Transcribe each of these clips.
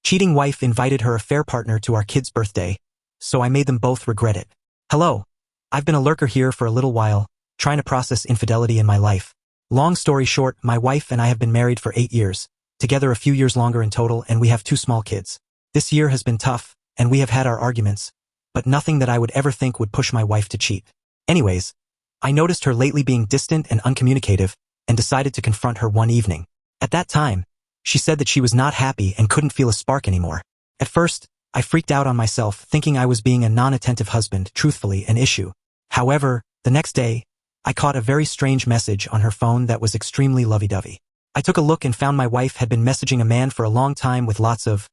Cheating wife invited her affair partner to our kid's birthday, so I made them both regret it. Hello. I've been a lurker here for a little while, trying to process infidelity in my life. Long story short, my wife and I have been married for 8 years, together a few years longer in total, and we have 2 small kids. This year has been tough, and we have had our arguments, but nothing that I would ever think would push my wife to cheat. Anyways, I noticed her lately being distant and uncommunicative, and decided to confront her one evening. At that time, she said that she was not happy and couldn't feel a spark anymore. At first, I freaked out on myself, thinking I was being a non-attentive husband, truthfully an issue. However, the next day, I caught a very strange message on her phone that was extremely lovey-dovey. I took a look and found my wife had been messaging a man for a long time with lots of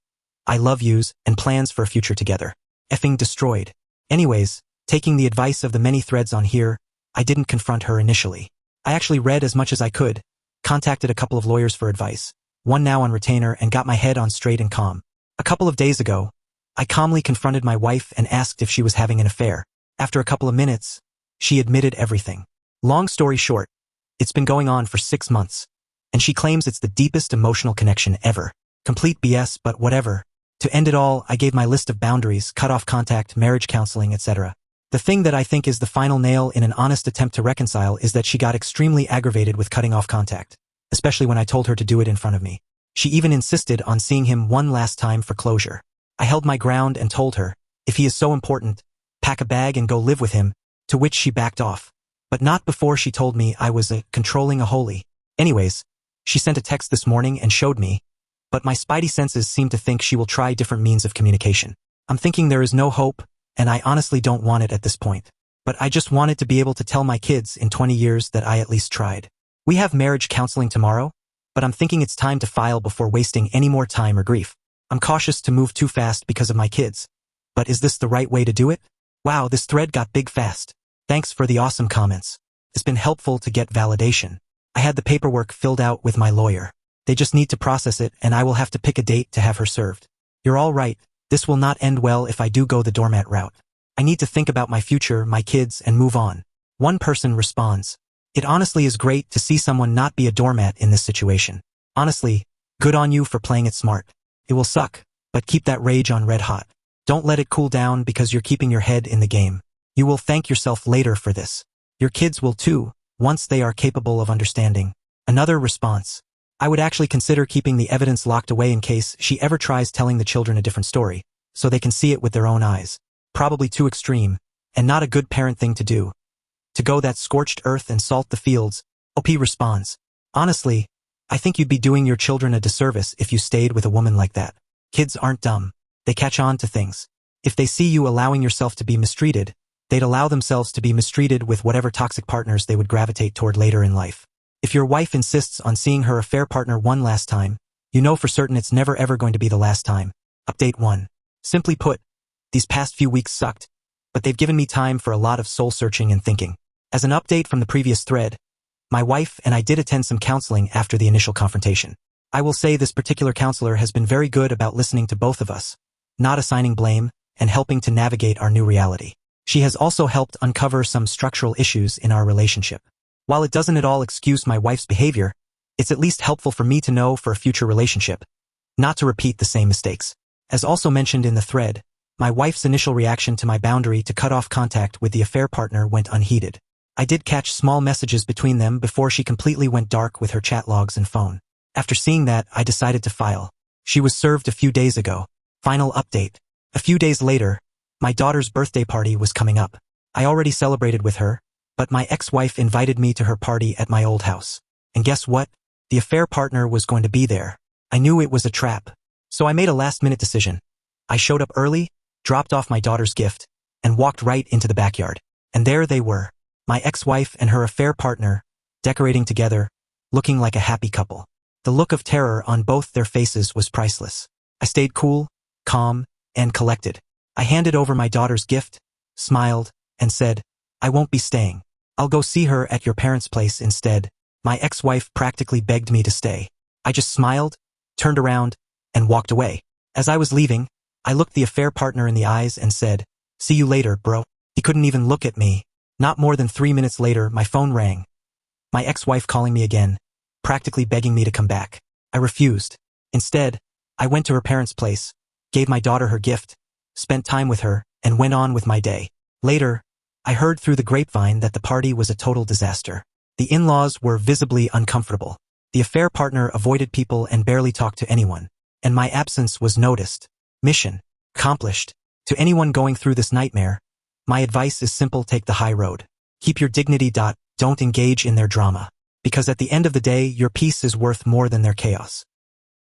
"I love yous" and plans for a future together. Effing destroyed. Anyways, taking the advice of the many threads on here, I didn't confront her initially. I actually read as much as I could, contacted a couple of lawyers for advice, one now on retainer, and got my head on straight and calm. A couple of days ago, I calmly confronted my wife and asked if she was having an affair. After a couple of minutes, she admitted everything. Long story short, it's been going on for 6 months, and she claims it's the deepest emotional connection ever. Complete BS, but whatever. To end it all, I gave my list of boundaries, cut off contact, marriage counseling, etc. The thing that I think is the final nail in an honest attempt to reconcile is that she got extremely aggravated with cutting off contact, especially when I told her to do it in front of me. She even insisted on seeing him one last time for closure. I held my ground and told her, if he is so important, pack a bag and go live with him, to which she backed off. But not before she told me I was controlling a holy. Anyways, she sent a text this morning and showed me, but my spidey senses seem to think she will try different means of communication. I'm thinking there is no hope, and I honestly don't want it at this point. But I just wanted to be able to tell my kids in 20 years that I at least tried. We have marriage counseling tomorrow, but I'm thinking it's time to file before wasting any more time or grief. I'm cautious to move too fast because of my kids. But is this the right way to do it? Wow, this thread got big fast. Thanks for the awesome comments. It's been helpful to get validation. I had the paperwork filled out with my lawyer. They just need to process it, and I will have to pick a date to have her served. You're all right. This will not end well if I do go the doormat route. I need to think about my future, my kids, and move on. One person responds, it honestly is great to see someone not be a doormat in this situation. Honestly, good on you for playing it smart. It will suck, but keep that rage on red hot. Don't let it cool down because you're keeping your head in the game. You will thank yourself later for this. Your kids will too, once they are capable of understanding. Another response. I would actually consider keeping the evidence locked away in case she ever tries telling the children a different story, so they can see it with their own eyes. Probably too extreme, and not a good parent thing to do. To go that scorched earth and salt the fields. OP responds. Honestly, I think you'd be doing your children a disservice if you stayed with a woman like that. Kids aren't dumb. They catch on to things. If they see you allowing yourself to be mistreated, they'd allow themselves to be mistreated with whatever toxic partners they would gravitate toward later in life. If your wife insists on seeing her affair partner one last time, you know for certain it's never ever going to be the last time. Update 1. Simply put, these past few weeks sucked, but they've given me time for a lot of soul-searching and thinking. As an update from the previous thread, my wife and I did attend some counseling after the initial confrontation. I will say this particular counselor has been very good about listening to both of us, not assigning blame, and helping to navigate our new reality. She has also helped uncover some structural issues in our relationship. While it doesn't at all excuse my wife's behavior, it's at least helpful for me to know for a future relationship, not to repeat the same mistakes. As also mentioned in the thread, my wife's initial reaction to my boundary to cut off contact with the affair partner went unheeded. I did catch small messages between them before she completely went dark with her chat logs and phone. After seeing that, I decided to file. She was served a few days ago. Final update. A few days later, my daughter's birthday party was coming up. I already celebrated with her, but my ex-wife invited me to her party at my old house. And guess what? The affair partner was going to be there. I knew it was a trap. So I made a last-minute decision. I showed up early, dropped off my daughter's gift, and walked right into the backyard. And there they were, my ex-wife and her affair partner, decorating together, looking like a happy couple. The look of terror on both their faces was priceless. I stayed cool, calm, and collected. I handed over my daughter's gift, smiled, and said, I won't be staying. I'll go see her at your parents' place instead. My ex-wife practically begged me to stay. I just smiled, turned around, and walked away. As I was leaving, I looked the affair partner in the eyes and said, see you later, bro. He couldn't even look at me. Not more than 3 minutes later, my phone rang. My ex-wife calling me again, practically begging me to come back. I refused. Instead, I went to her parents' place, gave my daughter her gift, spent time with her, and went on with my day. Later, I heard through the grapevine that the party was a total disaster. The in-laws were visibly uncomfortable. The affair partner avoided people and barely talked to anyone, and my absence was noticed. Mission accomplished. To anyone going through this nightmare, my advice is simple: take the high road. Keep your dignity. Don't engage in their drama. Because at the end of the day, your peace is worth more than their chaos.